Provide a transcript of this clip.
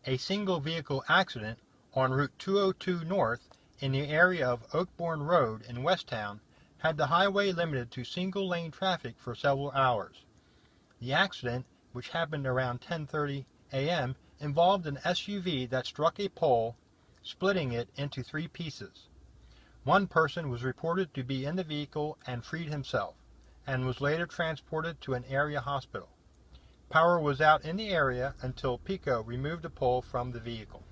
A single vehicle accident on Route 202 North in the area of Oakbourne Road in Westtown had the highway limited to single-lane traffic for several hours. The accident, which happened around 10:30 a.m., involved an SUV that struck a pole, splitting it into 3 pieces. One person was reported to be in the vehicle and freed himself, and was later transported to an area hospital. Power was out in the area until PECO removed the pole from the vehicle.